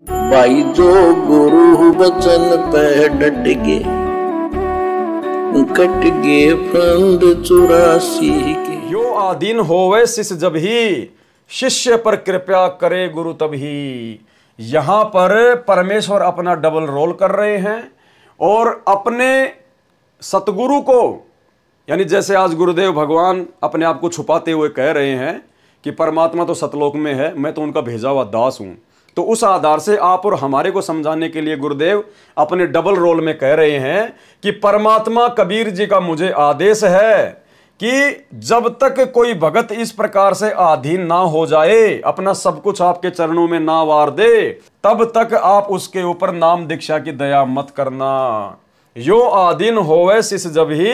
भाई जो गुरु वचन पे डट गे, कट गे फंद 84 के। यो आदीन होवे शिष्य जब ही, शिष्य पर कृपा करे गुरु तभी। यहां पर परमेश्वर अपना डबल रोल कर रहे हैं और अपने सतगुरु को, यानी जैसे आज गुरुदेव भगवान अपने आप को छुपाते हुए कह रहे हैं कि परमात्मा तो सतलोक में है, मैं तो उनका भेजा हुआ दास हूं। तो उस आधार से आप और हमारे को समझाने के लिए गुरुदेव अपने डबल रोल में कह रहे हैं कि परमात्मा कबीर जी का मुझे आदेश है कि जब तक कोई भगत इस प्रकार से आधीन ना हो जाए, अपना सब कुछ आपके चरणों में ना वार दे, तब तक आप उसके ऊपर नाम दीक्षा की दया मत करना। यो आधीन होवे शिष्य जब ही,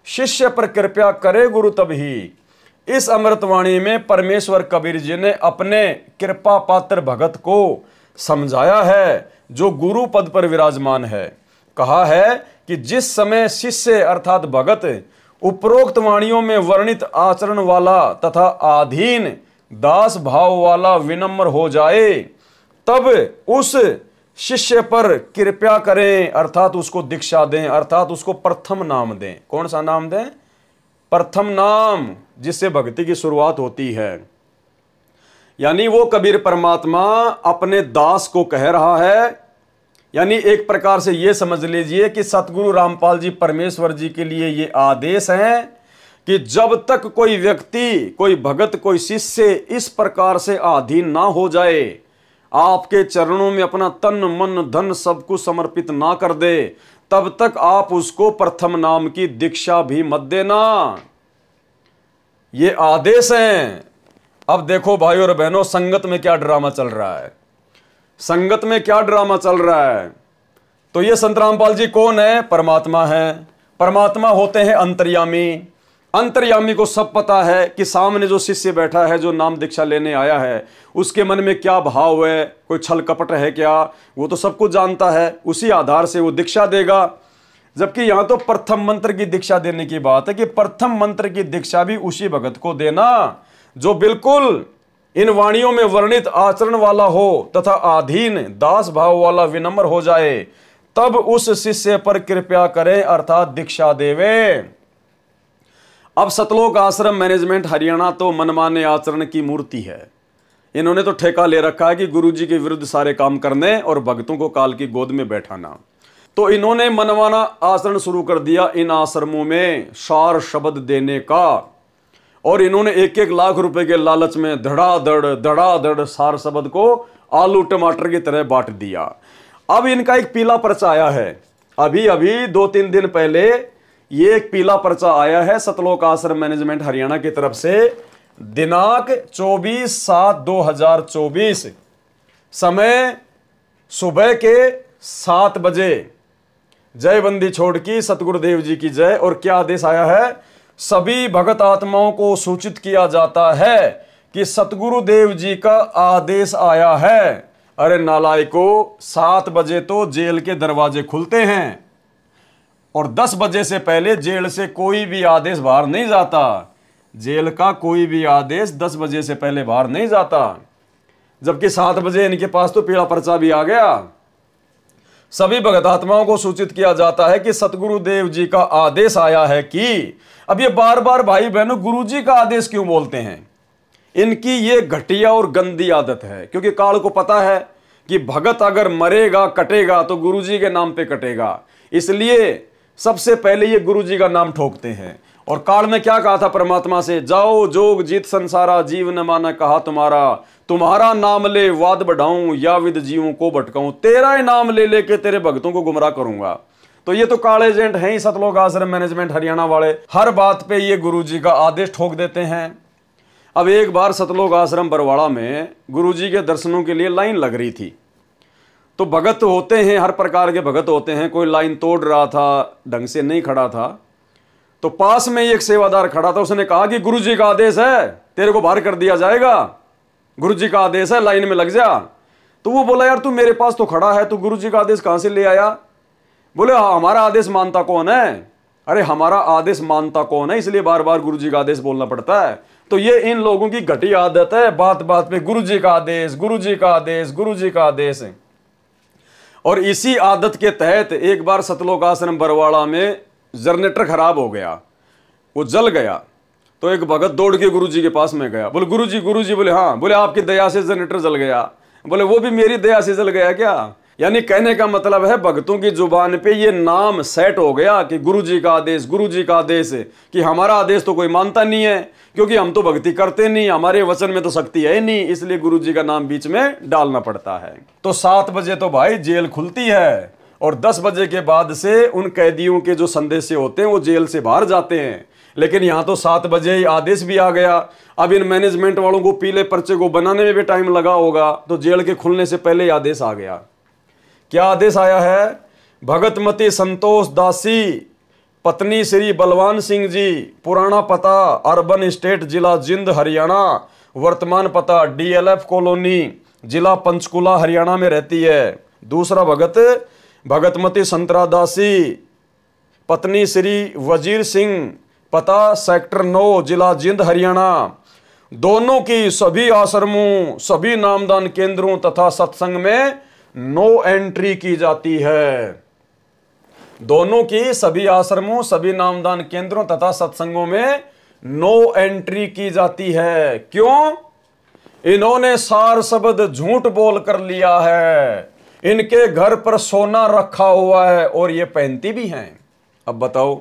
शिष्य पर कृपा करे गुरु तभी। इस अमृतवाणी में परमेश्वर कबीर जी ने अपने कृपा पात्र भगत को समझाया है जो गुरु पद पर विराजमान है। कहा है कि जिस समय शिष्य अर्थात भगत उपरोक्त वाणियों में वर्णित आचरण वाला तथा आधीन दास भाव वाला विनम्र हो जाए, तब उस शिष्य पर कृपा करें अर्थात उसको दीक्षा दें, अर्थात उसको प्रथम नाम दें। कौन सा नाम दें? प्रथम नाम, जिससे भक्ति की शुरुआत होती है। यानी वो कबीर परमात्मा अपने दास को कह रहा है, यानी एक प्रकार से ये समझ लीजिए कि सतगुरु रामपाल जी परमेश्वर जी के लिए ये आदेश है कि जब तक कोई व्यक्ति, कोई भगत, कोई शिष्य इस प्रकार से अधीन ना हो जाए, आपके चरणों में अपना तन मन धन सब कुछ समर्पित ना कर दे, तब तक आप उसको प्रथम नाम की दीक्षा भी मत देना। ये आदेश है। अब देखो भाई और बहनों, संगत में क्या ड्रामा चल रहा है, संगत में क्या ड्रामा चल रहा है। तो ये संत रामपाल जी कौन है? परमात्मा है। परमात्मा होते हैं अंतर्यामी। अंतर्यामी को सब पता है कि सामने जो शिष्य बैठा है, जो नाम दीक्षा लेने आया है, उसके मन में क्या भाव है, कोई छल कपट है क्या, वो तो सब कुछ जानता है। उसी आधार से वो दीक्षा देगा। जबकि यहां तो प्रथम मंत्र की दीक्षा देने की बात है कि प्रथम मंत्र की दीक्षा भी उसी भगत को देना जो बिल्कुल इन वाणियों में वर्णित आचरण वाला हो तथा आधीन दास भाव वाला विनम्र हो जाए, तब उस शिष्य पर कृपा करें अर्थात दीक्षा देवे। अब सतलोक आश्रम मैनेजमेंट हरियाणा तो मनमाने आचरण की मूर्ति है। इन्होंने तो ठेका ले रखा है कि गुरुजी के विरुद्ध सारे काम करने और भक्तों को काल की गोद में बैठाना। तो इन्होंने मनमाना आचरण शुरू कर दिया इन आश्रमों में सार शब्द देने का, और इन्होंने 1-1 लाख रुपए के लालच में धड़ाधड़ सार शब्द को आलू टमाटर की तरह बांट दिया। अब इनका एक पीला पर्चा आया है। अभी 2-3 दिन पहले ये एक पीला पर्चा आया है सतलोक आश्रम मैनेजमेंट हरियाणा की तरफ से, दिनांक 24/7/2024, समय सुबह के 7 बजे। जय बंदी छोड़ की सतगुरुदेव जी की जय। और क्या आदेश आया है? सभी भगत आत्माओं को सूचित किया जाता है कि सतगुरुदेव जी का आदेश आया है। अरे नालायको, 7 बजे तो जेल के दरवाजे खुलते हैं और 10 बजे से पहले जेल से कोई भी आदेश बाहर नहीं जाता। जेल का कोई भी आदेश 10 बजे से पहले बाहर नहीं जाता। जबकि 7 बजे इनके पास तो पीला पर्चा भी आ गया। सभी भगत आत्माओं को सूचित किया जाता है कि सतगुरुदेव जी का आदेश आया है कि, अब ये बार बार भाई बहनों गुरुजी का आदेश क्यों बोलते हैं? इनकी ये घटिया और गंदी आदत है, क्योंकि काल को पता है कि भगत अगर मरेगा कटेगा तो गुरुजी के नाम पे कटेगा। इसलिए सबसे पहले ये गुरुजी का नाम ठोकते हैं। और काल ने क्या कहा था परमात्मा से? जाओ जोग जीत संसारा, जीव न माना कहा तुम्हारा, तुम्हारा नाम ले वाद बढ़ाऊं या विद जीवों को भटकाऊं, तेरा ही नाम ले लेके तेरे भक्तों को गुमराह करूंगा। तो ये तो काल एजेंट हैं ही सतलोक आश्रम मैनेजमेंट हरियाणा वाले। हर बात पे ये गुरुजी का आदेश ठोक देते हैं। अब एक बार सतलोक आश्रम बरवाड़ा में गुरुजी के दर्शनों के लिए लाइन लग रही थी। तो भगत होते हैं, हर प्रकार के भगत होते हैं। कोई लाइन तोड़ रहा था, ढंग से नहीं खड़ा था, तो पास में एक सेवादार खड़ा था। उसने कहा कि गुरुजी का आदेश है, तेरे को बाहर कर दिया जाएगा, गुरुजी का आदेश है, लाइन में लग जा। तो वो बोला, यार तू मेरे पास तो खड़ा है, तू गुरुजी का आदेश कहां से ले आया? बोले, हमारा आदेश मानता कौन है? अरे हमारा आदेश मानता कौन है, इसलिए बार बार गुरुजी का आदेश बोलना पड़ता है। तो ये इन लोगों की घटिया आदत है, बात बात पे गुरुजी का आदेश, गुरुजी का आदेश, गुरुजी का आदेश। और इसी आदत के तहत एक बार सतलोक आश्रम बरवाड़ा में जनरेटर खराब हो गया, वो जल गया। तो एक भगत दौड़ के गुरुजी के पास में गया, बोले गुरुजी, बोले हाँ। बोले आपकी दया से जनरेटर जल गया। बोले वो भी मेरी दया से जल गया क्या? यानी कहने का मतलब है भक्तों की जुबान पे ये नाम सेट हो गया कि गुरुजी का आदेश, गुरुजी का आदेश, कि हमारा आदेश तो कोई मानता नहीं है क्योंकि हम तो भक्ति करते नहीं, हमारे वचन में तो शक्ति है नहीं, इसलिए गुरुजी का नाम बीच में डालना पड़ता है। तो 7 बजे तो भाई जेल खुलती है और 10 बजे के बाद से उन कैदियों के जो संदेश होते हैं वो जेल से बाहर जाते हैं। लेकिन यहाँ तो 7 बजे ही आदेश भी आ गया। अब इन मैनेजमेंट वालों को पीले पर्चे को बनाने में भी टाइम लगा होगा, तो जेल के खुलने से पहले ही आदेश आ गया। क्या आदेश आया है? भगतमती संतोष दासी पत्नी श्री बलवान सिंह जी, पुराना पता अर्बन स्टेट जिला जिंद हरियाणा, वर्तमान पता DLF कॉलोनी जिला पंचकुला हरियाणा में रहती है। दूसरा भगत भगतमती संतरा दासी पत्नी श्री वजीर सिंह, पता सेक्टर 9 जिला जिंद हरियाणा। दोनों की सभी आश्रमों, सभी नामदान केंद्रों तथा सत्संग में नो एंट्री की जाती है। दोनों की सभी आश्रमों, सभी नामदान केंद्रों तथा सत्संगों में नो एंट्री की जाती है। क्यों? इन्होंने सार शब्द झूठ बोल कर लिया है, इनके घर पर सोना रखा हुआ है और ये पहनती भी हैं। अब बताओ,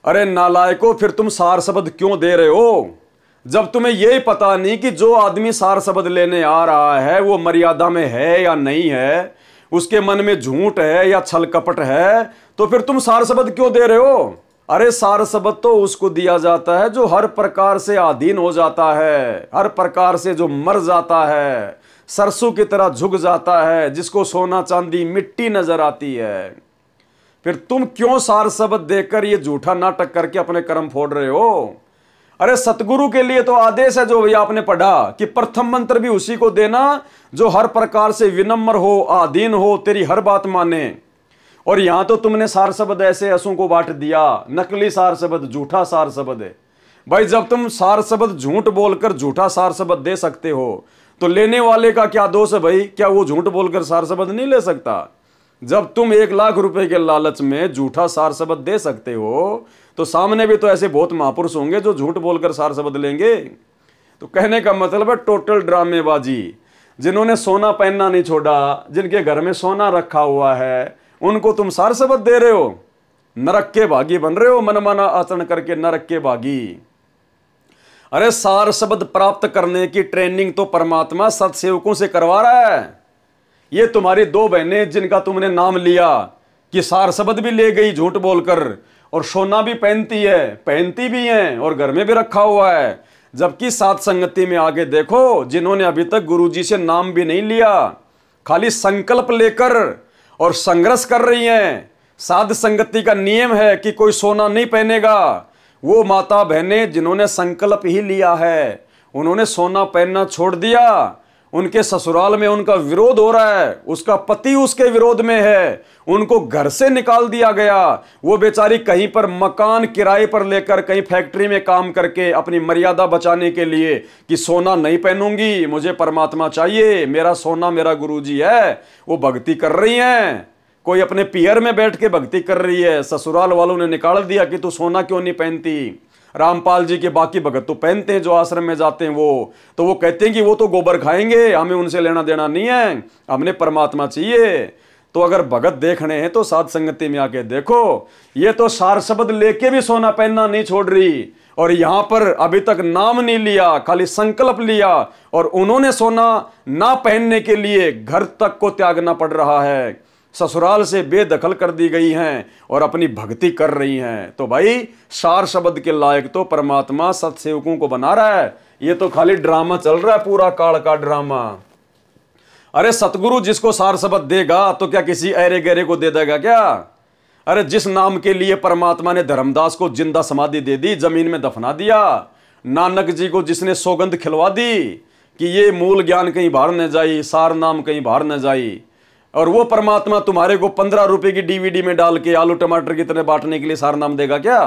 अरे नालायको, फिर तुम सार शब्द क्यों दे रहे हो जब तुम्हें यही पता नहीं कि जो आदमी सार शब्द लेने आ रहा है वो मर्यादा में है या नहीं है, उसके मन में झूठ है या छल कपट है, तो फिर तुम सार शब्द क्यों दे रहे हो? अरे सार शब्द तो उसको दिया जाता है जो हर प्रकार से अधीन हो जाता है, हर प्रकार से जो मर जाता है, सरसों की तरह झुक जाता है, जिसको सोना चांदी मिट्टी नजर आती है। फिर तुम क्यों सार शब्द देकर ये झूठा नाटक करके अपने कर्म फोड़ रहे हो? अरे सतगुरु के लिए तो आदेश है जो भैया आपने पढ़ा कि प्रथम मंत्र भी उसी को देना जो हर प्रकार से विनम्र हो, अधीन हो, तेरी हर बात माने। और यहां तो तुमने सार शब्द ऐसे असुओं को बांट दिया, नकली सार शब्द, झूठा सार शब्द है। भाई जब तुम सार शब्द झूठ बोलकर झूठा सार शब्द दे सकते हो तो लेने वाले का क्या दोष है भाई? क्या वो झूठ बोलकर सार शब्द नहीं ले सकता? जब तुम 1 लाख रुपए के लालच में झूठा सार शब्द दे सकते हो तो सामने भी तो ऐसे बहुत महापुरुष होंगे जो झूठ बोलकर सार शब्द लेंगे। तो कहने का मतलब है टोटल ड्रामेबाजी। जिन्होंने सोना पहनना नहीं छोड़ा, जिनके घर में सोना रखा हुआ है, उनको तुम सार शब्द दे रहे हो। नरक के भागी बन रहे हो, मनमाना आचरण करके नरक के भागी। अरे सार शब्द प्राप्त करने की ट्रेनिंग तो परमात्मा सत्सेवकों से करवा रहा है। ये तुम्हारी 2 बहनें जिनका तुमने नाम लिया कि सार शब्द भी ले गई झूठ बोलकर और सोना भी पहनती है, पहनती भी है और घर में भी रखा हुआ है, जबकि साथ संगति में आगे देखो जिन्होंने अभी तक गुरुजी से नाम भी नहीं लिया, खाली संकल्प लेकर और संघर्ष कर रही हैं। साध संगति का नियम है कि कोई सोना नहीं पहनेगा। वो माता बहनें जिन्होंने संकल्प ही लिया है, उन्होंने सोना पहनना छोड़ दिया। उनके ससुराल में उनका विरोध हो रहा है, उसका पति उसके विरोध में है, उनको घर से निकाल दिया गया। वो बेचारी कहीं पर मकान किराए पर लेकर कहीं फैक्ट्री में काम करके अपनी मर्यादा बचाने के लिए कि सोना नहीं पहनूंगी, मुझे परमात्मा चाहिए, मेरा सोना मेरा गुरुजी है, वो भक्ति कर रही हैं। कोई अपने पियर में बैठ के भक्ति कर रही है, ससुराल वालों ने निकाल दिया कि तू सोना क्यों नहीं पहनती। रामपाल जी के बाकी भगत तो पहनते हैं, जो आश्रम में जाते हैं वो तो वो कहते हैं कि वो तो गोबर खाएंगे, हमें उनसे लेना देना नहीं है, हमने परमात्मा चाहिए। तो अगर भगत देखने हैं तो साध संगति में आके देखो, ये तो सार शब्द लेके भी सोना पहनना नहीं छोड़ रही और यहां पर अभी तक नाम नहीं लिया, खाली संकल्प लिया और उन्होंने सोना ना पहनने के लिए घर तक को त्यागना पड़ रहा है, ससुराल से बेदखल कर दी गई हैं और अपनी भक्ति कर रही हैं। तो भाई सार शब्द के लायक तो परमात्मा सत्सेवकों को बना रहा है, ये तो खाली ड्रामा चल रहा है, पूरा काल का ड्रामा। अरे सतगुरु जिसको सार शब्द देगा तो क्या किसी ऐरे गहरे को दे देगा क्या? अरे जिस नाम के लिए परमात्मा ने धर्मदास को जिंदा समाधि दे दी, जमीन में दफना दिया, नानक जी को जिसने सौगंध खिलवा दी कि ये मूल ज्ञान कहीं बाहर न जाई, सार नाम कहीं बाहर न जाई, और वो परमात्मा तुम्हारे को 15 रुपए की DVD में डाल के आलू टमाटर की तरह बांटने के लिए सार नाम देगा क्या?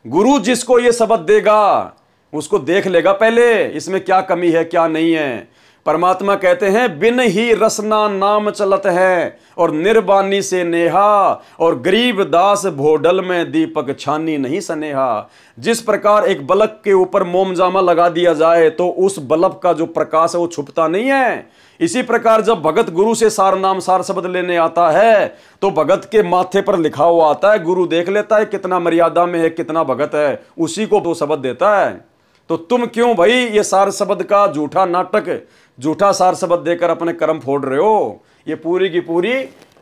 गुरु जिसको ये शब्द देगा उसको देख लेगा पहले इसमें क्या कमी है क्या नहीं है। परमात्मा कहते हैं बिन ही रसना नाम चलत है और निर्बानी से नेहा और गरीब दास भोडल में दीपक छानी नहीं सनेहा। जिस प्रकार एक बल्ब के ऊपर मोमजामा लगा दिया जाए तो उस बल्ब का जो प्रकाश है वो छुपता नहीं है, इसी प्रकार जब भगत गुरु से सार नाम सार शब्द लेने आता है तो भगत के माथे पर लिखा हुआ आता है, गुरु देख लेता है कितना मर्यादा में है, कितना भगत है, उसी को वो शब्द देता है। तो तुम क्यों भाई ये सार शब्द का झूठा नाटक, झूठा सार शब्द देकर अपने कर्म फोड़ रहे हो? ये पूरी की पूरी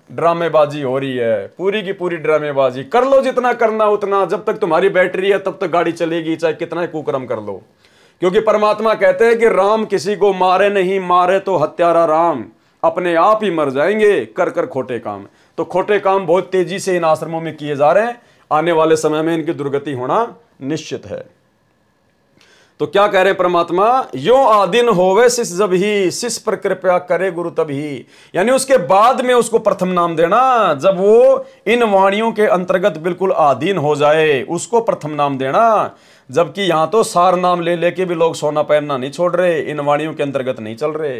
ड्रामेबाजी हो रही है, पूरी की पूरी ड्रामेबाजी। कर लो जितना करना उतना, जब तक तुम्हारी बैटरी है तब तक गाड़ी चलेगी, चाहे कितना कुकर्म कर लो। क्योंकि परमात्मा कहते हैं कि राम किसी को मारे नहीं, मारे तो हत्यारा राम, अपने आप ही मर जाएंगे कर कर खोटे काम। तो खोटे काम बहुत तेजी से इन आश्रमों में किए जा रहे हैं, आने वाले समय में इनकी दुर्गति होना निश्चित है। तो क्या कह रहे हैं परमात्मा, यो आदिन होवे शिष जब ही, शिष पर कृपया करे गुरु तभी। यानी उसके बाद में उसको प्रथम नाम देना, जब वो इन वाणियों के अंतर्गत बिल्कुल आधीन हो जाए उसको प्रथम नाम देना। जबकि यहां तो सार नाम ले लेके भी लोग सोना पहनना नहीं छोड़ रहे, इन वाणियों के अंतर्गत नहीं चल रहे।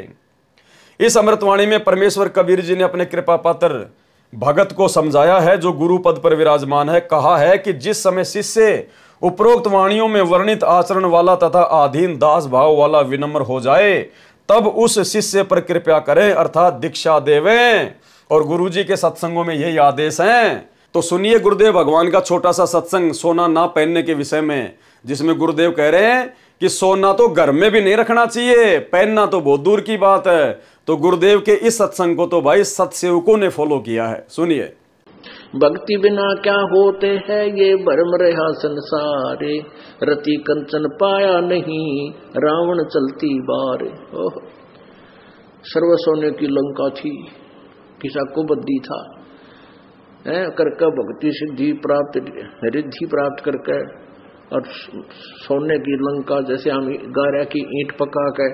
इस अमृतवाणी में परमेश्वर कबीर जी ने अपने कृपा पात्र भगत को समझाया है जो गुरु पद पर विराजमान है। कहा है कि जिस समय शिष्य उपरोक्त वाणियों में वर्णित आचरण वाला तथा अधीन दास भाव वाला विनम्र हो जाए तब उस शिष्य पर कृपया करें, अर्थात दीक्षा देवें। और गुरु जी के सत्संगों में यही आदेश हैं। तो सुनिए गुरुदेव भगवान का छोटा सा सत्संग सोना ना पहनने के विषय में, जिसमें गुरुदेव कह रहे हैं कि सोना तो घर में भी नहीं रखना चाहिए, पहनना तो बहुत दूर की बात है। तो गुरुदेव के इस सत्संग को तो भाई सत्सेवकों ने फॉलो किया है। सुनिए, भक्ति बिना क्या होते हैं ये भरम रहा संसारे, रति कंचन पाया नहीं रावण चलती बार। सर्व सोने की लंका थी, किसा को बद्दी था, करके भक्ति सिद्धि प्राप्त रिद्धि प्राप्त करके और सोने की लंका, जैसे हम गारा की ईंट पका के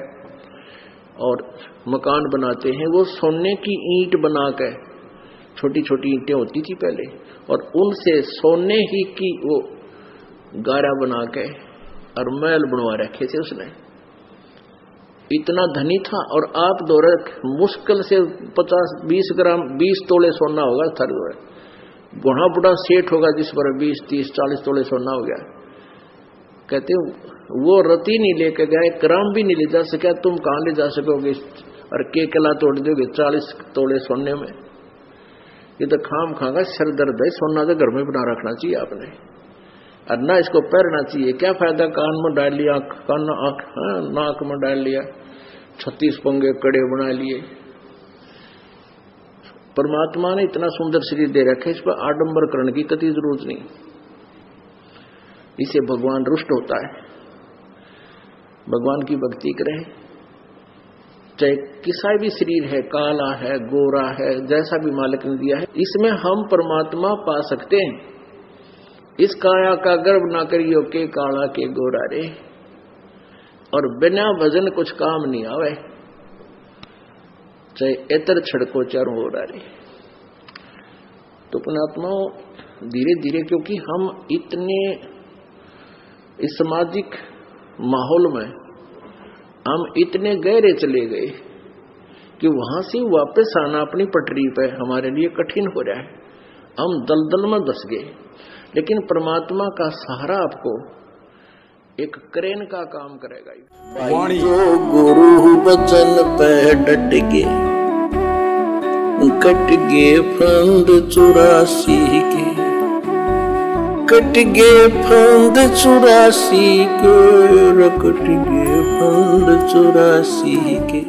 और मकान बनाते हैं, वो सोने की ईंट बना के, छोटी छोटी ईंटें होती थी पहले, और उनसे सोने ही की वो गारा बना के और महल बनवा रखे थे उसने। इतना धनी था। और आप दौरे मुश्किल से 50-20 ग्राम 20 तोले सोना होगा थर, बुढ़ा बुढ़ा सेठ होगा जिस पर 20-30-40 तोले सोना हो गया। कहते वो रति नहीं लेके गया, एक ग्राम भी नहीं ले जा सका, तुम कहां ले जा सकोगे? और के किला तोड़ दोगे 40 तोले सोने में? ये तो खाम खागा सर दर्द है। सोना तो घर में बना रखना चाहिए आपने, और ना इसको पहनना चाहिए। क्या फायदा कान में डाल लिया, कान नाक में डाल लिया, 36 पंगे कड़े बना लिए। परमात्मा ने इतना सुंदर शरीर दे रखे, इस पर आडंबर करने की कतई जरूरत नहीं। इसे भगवान रुष्ट होता है। भगवान की भक्ति करें, चाहे किसा भी शरीर है, काला है, गोरा है, जैसा भी मालिक ने दिया है, इसमें हम परमात्मा पा सकते हैं। इस काया का गर्व ना करियो के काला के गोरा रे, और बिना भजन कुछ काम नहीं आवे, चाहे एतर छड़को चारों हो रहा रे। तो पुणात्माओं धीरे धीरे, क्योंकि हम इतने इस सामाजिक माहौल में हम इतने गहरे चले गए कि वहां से वापस आना अपनी पटरी पे हमारे लिए कठिन हो रहा है। हम दलदल में धस गए। लेकिन परमात्मा का सहारा आपको एक क्रेन का काम करेगा। वाणी जो गुरु बचन पे डट गे, कट गे फंद 84 के, कट गे फंद 84 के, कट गे फंद 84 के।